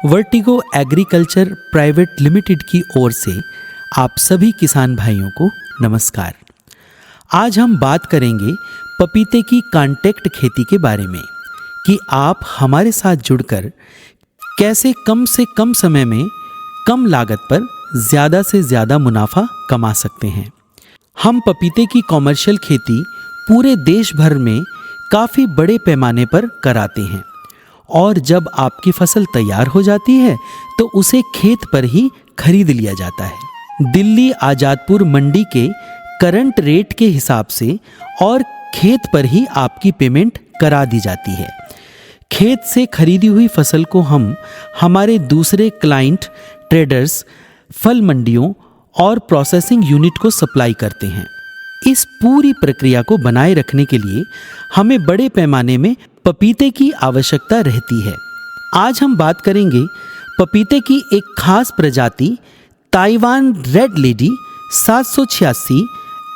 Vertigo agriculture private limited की ओर से आप सभी किसान भाइयों को नमस्कार। आज हम बात करेंगे पपीते की कॉन्टैक्ट खेती के बारे में कि आप हमारे साथ जुड़कर कैसे कम से कम समय में कम लागत पर ज़्यादा से ज़्यादा मुनाफा कमा सकते हैं। हम पपीते की कॉमर्शियल खेती पूरे देश भर में काफ़ी बड़े पैमाने पर कराते हैं और जब आपकी फसल तैयार हो जाती है तो उसे खेत पर ही खरीद लिया जाता है। दिल्ली आज़ादपुर मंडी के करंट रेट के हिसाब से और खेत पर ही आपकी पेमेंट करा दी जाती है। खेत से खरीदी हुई फसल को हम हमारे दूसरे क्लाइंट ट्रेडर्स, फल मंडियों और प्रोसेसिंग यूनिट को सप्लाई करते हैं। इस पूरी प्रक्रिया को बनाए रखने के लिए हमें बड़े पैमाने में पपीते की आवश्यकता रहती है। आज हम बात करेंगे पपीते की एक खास प्रजाति Taiwan red lady 786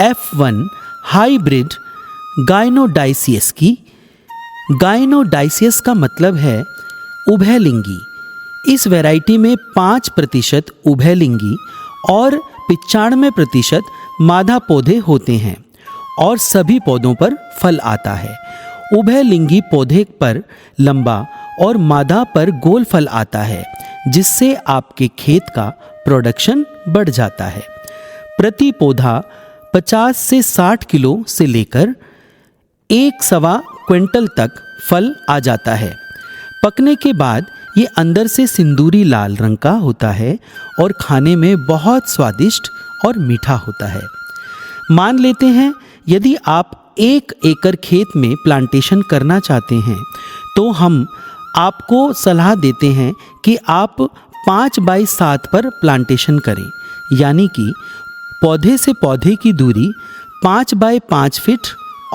F1 hybrid gynodioecious की। गायनोडाइसियस का मतलब है उभयलिंगी। इस वैरायटी में 5% उभयलिंगी और 95% मादा पौधे होते हैं और सभी पौधों पर फल आता है। उभयलिंगी पौधे पर लंबा और मादा पर गोल फल आता है, जिससे आपके खेत का प्रोडक्शन बढ़ जाता है। प्रति पौधा 50 से 60 किलो से लेकर 1.25 क्विंटल तक फल आ जाता है। पकने के बाद ये अंदर से सिंदूरी लाल रंग का होता है और खाने में बहुत स्वादिष्ट और मीठा होता है। मान लेते हैं यदि आप 1 एकड़ खेत में प्लांटेशन करना चाहते हैं तो हम आपको सलाह देते हैं कि आप 5x7 पर प्लांटेशन करें, यानी कि पौधे से पौधे की दूरी 5x5 फीट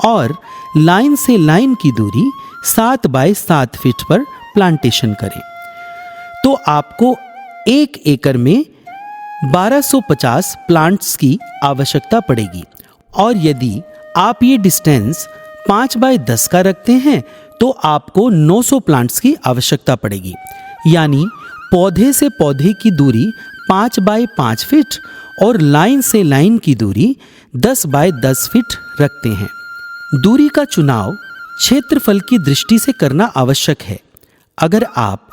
और लाइन से लाइन की दूरी 7x7 फीट पर प्लांटेशन करें। तो आपको 1 एकड़ में 1250 प्लांट्स की आवश्यकता पड़ेगी और यदि आप ये डिस्टेंस 5x10 का रखते हैं तो आपको 900 प्लांट्स की आवश्यकता पड़ेगी, यानी पौधे से पौधे की दूरी 5x5 फीट और लाइन से लाइन की दूरी 10x10 फीट रखते हैं। दूरी का चुनाव क्षेत्रफल की दृष्टि से करना आवश्यक है। अगर आप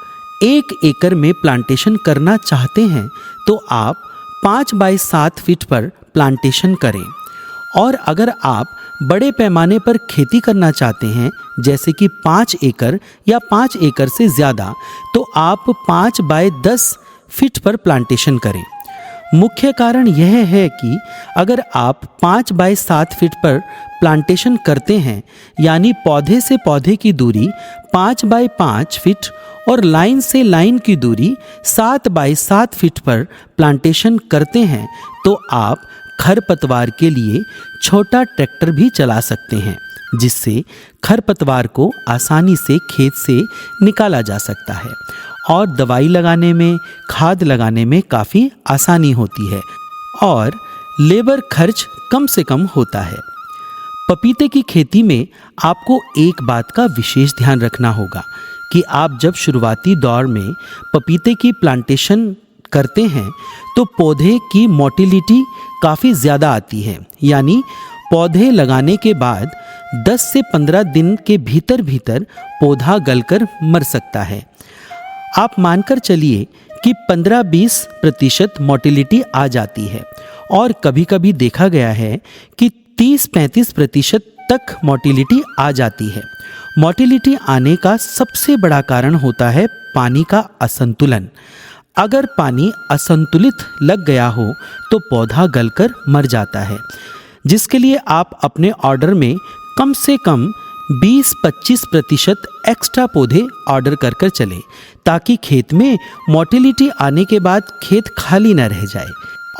1 एकड़ में प्लांटेशन करना चाहते हैं तो आप 5x7 फीट पर प्लांटेशन करें और अगर आप बड़े पैमाने पर खेती करना चाहते हैं जैसे कि 5 एकड़ या 5 एकड़ से ज़्यादा तो आप 5x10 फीट पर प्लांटेशन करें। मुख्य कारण यह है कि अगर आप 5x7 फीट पर प्लांटेशन करते हैं, यानी पौधे से पौधे की दूरी 5x5 फीट और लाइन से लाइन की दूरी 7x7 फीट पर प्लांटेशन करते हैं, तो आप खरपतवार के लिए छोटा ट्रैक्टर भी चला सकते हैं, जिससे खरपतवार को आसानी से खेत से निकाला जा सकता है और दवाई लगाने में, खाद लगाने में काफ़ी आसानी होती है और लेबर खर्च कम से कम होता है। पपीते की खेती में आपको एक बात का विशेष ध्यान रखना होगा कि आप जब शुरुआती दौर में पपीते की प्लांटेशन करते हैं तो पौधे की मोटिलिटी काफ़ी ज़्यादा आती है, यानी पौधे लगाने के बाद 10 से 15 दिन के भीतर भीतर पौधा गलकर मर सकता है। आप मानकर चलिए कि 15-20% मोटिलिटी आ जाती है और कभी कभी देखा गया है कि 30-35% तक मोटिलिटी आ जाती है। मोटिलिटी आने का सबसे बड़ा कारण होता है पानी का असंतुलन। अगर पानी असंतुलित लग गया हो तो पौधा गलकर मर जाता है, जिसके लिए आप अपने ऑर्डर में कम से कम 20-25% एक्स्ट्रा पौधे ऑर्डर कर चले, ताकि खेत में मोटिलिटी आने के बाद खेत खाली न रह जाए।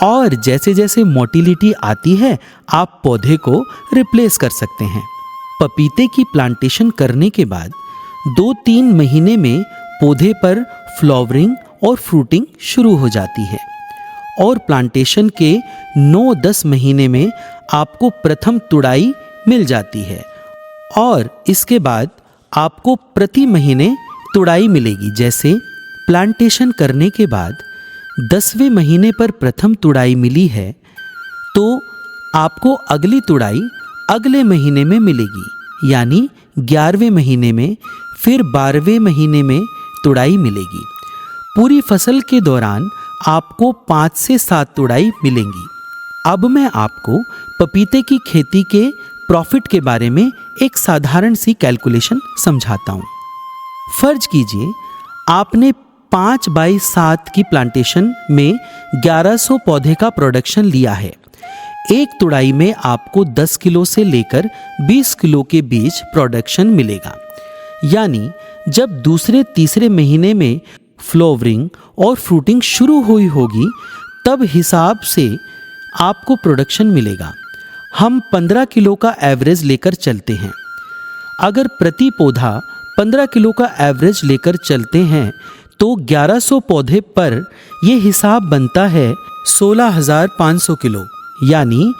और जैसे जैसे मोटिलिटी आती है आप पौधे को रिप्लेस कर सकते हैं। पपीते की प्लांटेशन करने के बाद 2-3 महीने में पौधे पर फ्लावरिंग और फ्रूटिंग शुरू हो जाती है और प्लांटेशन के 9-10 महीने में आपको प्रथम तुड़ाई मिल जाती है और इसके बाद आपको प्रति महीने तुड़ाई मिलेगी। जैसे प्लांटेशन करने के बाद 10वें महीने पर प्रथम तुड़ाई मिली है तो आपको अगली तुड़ाई अगले महीने में मिलेगी, यानी 11वें महीने में, फिर 12वें महीने में तुड़ाई मिलेगी। पूरी फसल के दौरान आपको 5 से 7 तुड़ाई मिलेंगी। अब मैं आपको पपीते की खेती के प्रॉफिट के बारे में एक साधारण सी कैलकुलेशन समझाता हूँ। फर्ज कीजिए आपने 5 बाई 7 की प्लांटेशन में 1100 पौधे का प्रोडक्शन लिया है। एक तुड़ाई में आपको 10 किलो से लेकर 20 किलो के बीच प्रोडक्शन मिलेगा, यानी जब दूसरे तीसरे महीने में फ्लावरिंग और फ्रूटिंग शुरू हुई होगी तब हिसाब से आपको प्रोडक्शन मिलेगा। हम 15 किलो का एवरेज लेकर चलते हैं। अगर प्रति पौधा 15 किलो का एवरेज लेकर चलते हैं तो 1100 पौधे पर यह हिसाब बनता है 16,500 किलो, यानी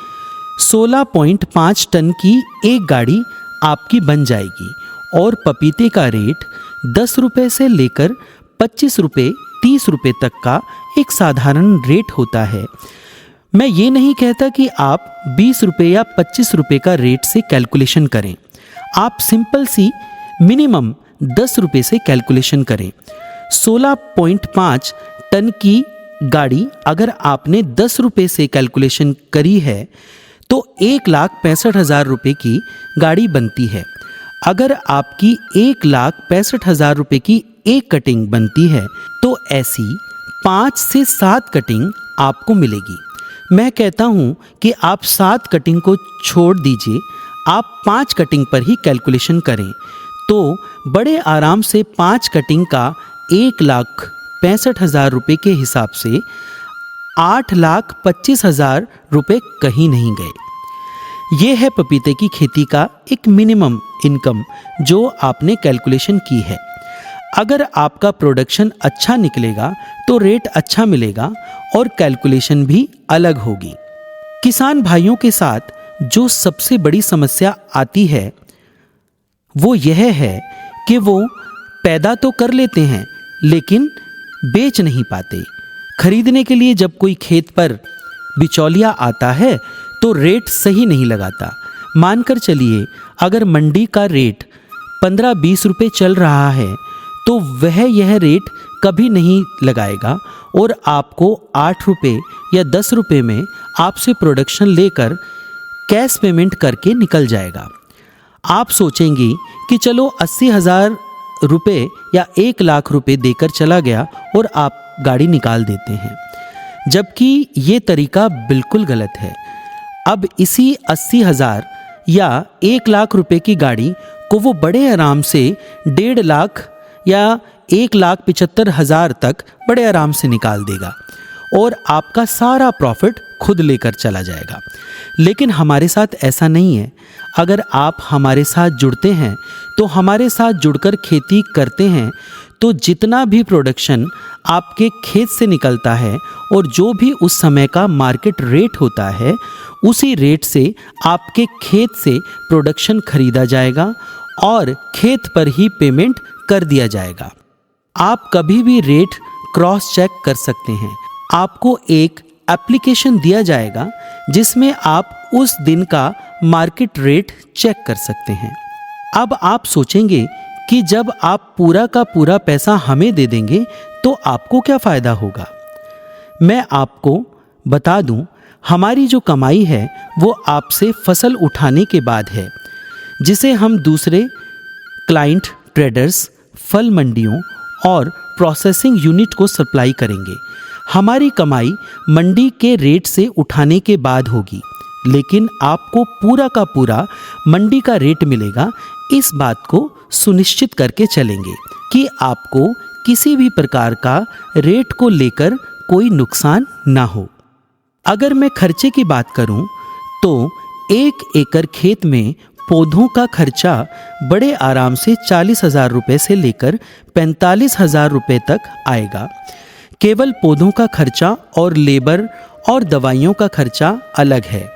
16.5 टन की एक गाड़ी आपकी बन जाएगी। और पपीते का रेट 10 रुपये से लेकर 25 रुपये 30 रुपये तक का एक साधारण रेट होता है। मैं ये नहीं कहता कि आप 20 रुपये या 25 रुपये का रेट से कैलकुलेशन करें। आप सिंपल सी मिनिमम 10 रुपये से कैलकुलेशन करें। 16.5 टन की गाड़ी अगर आपने 10 रुपये से कैलकुलेशन करी है तो 1,65,000 रुपये की गाड़ी बनती है। अगर आपकी 1,65,000 रुपये की एक कटिंग बनती है तो ऐसी 5 से 7 कटिंग आपको मिलेगी। मैं कहता हूँ कि आप 7 कटिंग को छोड़ दीजिए, आप 5 कटिंग पर ही कैलकुलेशन करें तो बड़े आराम से 5 कटिंग का 1,65,000 रुपये के हिसाब से 8,25,000 रुपये कहीं नहीं गए। ये है पपीते की खेती का एक मिनिमम इनकम जो आपने कैलकुलेशन की है। अगर आपका प्रोडक्शन अच्छा निकलेगा तो रेट अच्छा मिलेगा और कैलकुलेशन भी अलग होगी। किसान भाइयों के साथ जो सबसे बड़ी समस्या आती है वो यह है कि वो पैदा तो कर लेते हैं लेकिन बेच नहीं पाते। खरीदने के लिए जब कोई खेत पर बिचौलिया आता है तो रेट सही नहीं लगाता। मानकर चलिए अगर मंडी का रेट 15-20 रुपये चल रहा है तो वह यह रेट कभी नहीं लगाएगा और आपको 8 रुपये या 10 रुपये में आपसे प्रोडक्शन लेकर कैश पेमेंट करके निकल जाएगा। आप सोचेंगी कि चलो 80,000 रुपये या 1,00,000 रुपये देकर चला गया और आप गाड़ी निकाल देते हैं, जबकि ये तरीका बिल्कुल गलत है। अब इसी 80,000 या 1,00,000 रुपये की गाड़ी को वो बड़े आराम से 1.5 लाख या 1,75,000 तक बड़े आराम से निकाल देगा और आपका सारा प्रॉफिट खुद लेकर चला जाएगा। लेकिन हमारे साथ ऐसा नहीं है। अगर आप हमारे साथ जुड़ते हैं तो हमारे साथ जुड़कर खेती करते हैं तो जितना भी प्रोडक्शन आपके खेत से निकलता है और जो भी उस समय का मार्केट रेट होता है उसी रेट से आपके खेत से प्रोडक्शन खरीदा जाएगा और खेत पर ही पेमेंट कर दिया जाएगा। आप कभी भी रेट क्रॉस चेक कर सकते हैं। आपको एक एप्लीकेशन दिया जाएगा जिसमें आप उस दिन का मार्केट रेट चेक कर सकते हैं। अब आप सोचेंगे कि जब आप पूरा का पूरा पैसा हमें दे देंगे तो आपको क्या फ़ायदा होगा। मैं आपको बता दूं, हमारी जो कमाई है वो आपसे फसल उठाने के बाद है, जिसे हम दूसरे क्लाइंट ट्रेडर्स, फल मंडियों और प्रोसेसिंग यूनिट को सप्लाई करेंगे। हमारी कमाई मंडी के रेट से उठाने के बाद होगी, लेकिन आपको पूरा का पूरा मंडी का रेट मिलेगा। इस बात को सुनिश्चित करके चलेंगे कि आपको किसी भी प्रकार का रेट को लेकर कोई नुकसान ना हो। अगर मैं खर्चे की बात करूं तो 1 एकड़ खेत में पौधों का खर्चा बड़े आराम से 40,000 रुपये से लेकर 45,000 रुपये तक आएगा। केवल पौधों का खर्चा और लेबर और दवाइयों का खर्चा अलग है।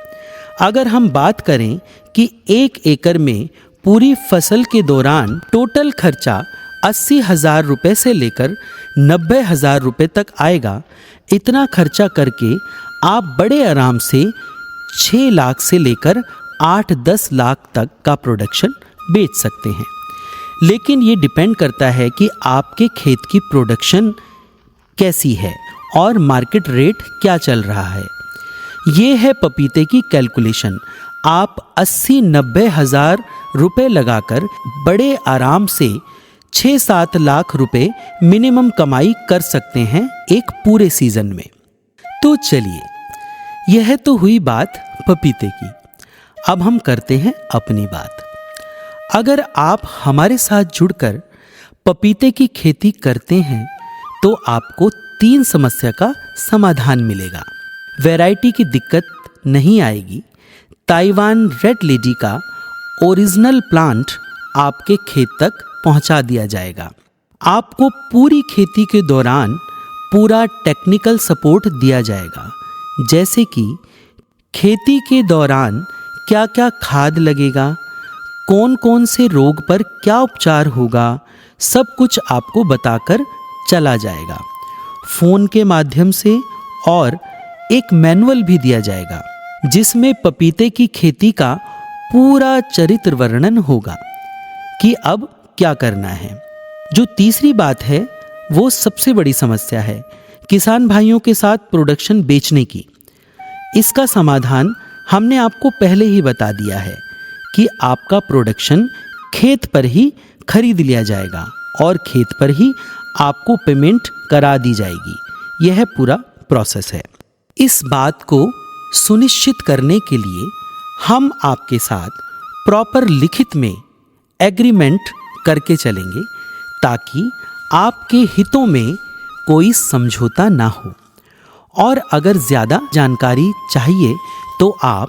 अगर हम बात करें कि 1 एकड़ में पूरी फसल के दौरान टोटल खर्चा 80,000 रुपये से लेकर 90,000 रुपये तक आएगा। इतना खर्चा करके आप बड़े आराम से 6 लाख से लेकर 8-10 लाख तक का प्रोडक्शन बेच सकते हैं। लेकिन ये डिपेंड करता है कि आपके खेत की प्रोडक्शन कैसी है और मार्केट रेट क्या चल रहा है। ये है पपीते की कैलकुलेशन। आप 80-90 हज़ार रुपये लगाकर बड़े आराम से 6-7 लाख रुपए मिनिमम कमाई कर सकते हैं एक पूरे सीजन में। तो चलिए, यह तो हुई बात पपीते की। अब हम करते हैं अपनी बात। अगर आप हमारे साथ जुड़कर पपीते की खेती करते हैं तो आपको 3 समस्या का समाधान मिलेगा। वैरायटी की दिक्कत नहीं आएगी। ताइवान रेड लेडी का ओरिजिनल प्लांट आपके खेत तक पहुंचा दिया जाएगा। आपको पूरी खेती के दौरान पूरा टेक्निकल सपोर्ट दिया जाएगा, जैसे कि खेती के दौरान क्या क्या खाद लगेगा, कौन कौन से रोग पर क्या उपचार होगा, सब कुछ आपको बताकर चला जाएगा फ़ोन के माध्यम से। और एक मैनुअल भी दिया जाएगा जिसमें पपीते की खेती का पूरा चरित्र वर्णन होगा कि अब क्या करना है। जो तीसरी बात है वो सबसे बड़ी समस्या है किसान भाइयों के साथ प्रोडक्शन बेचने की। इसका समाधान हमने आपको पहले ही बता दिया है कि आपका प्रोडक्शन खेत पर ही खरीद लिया जाएगा और खेत पर ही आपको पेमेंट करा दी जाएगी। यह पूरा प्रोसेस है। इस बात को सुनिश्चित करने के लिए हम आपके साथ प्रॉपर लिखित में एग्रीमेंट करके चलेंगे ताकि आपके हितों में कोई समझौता ना हो। और अगर ज़्यादा जानकारी चाहिए तो आप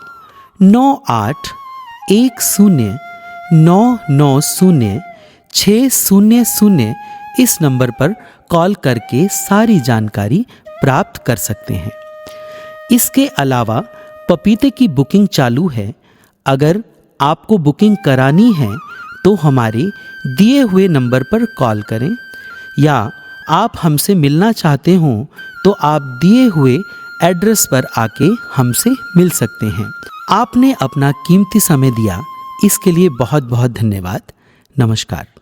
9810990600 इस नंबर पर कॉल करके सारी जानकारी प्राप्त कर सकते हैं। इसके अलावा पपीते की बुकिंग चालू है। अगर आपको बुकिंग करानी है तो हमारे दिए हुए नंबर पर कॉल करें, या आप हमसे मिलना चाहते हो तो आप दिए हुए एड्रेस पर आके हमसे मिल सकते हैं। आपने अपना कीमती समय दिया, इसके लिए बहुत बहुत धन्यवाद। नमस्कार।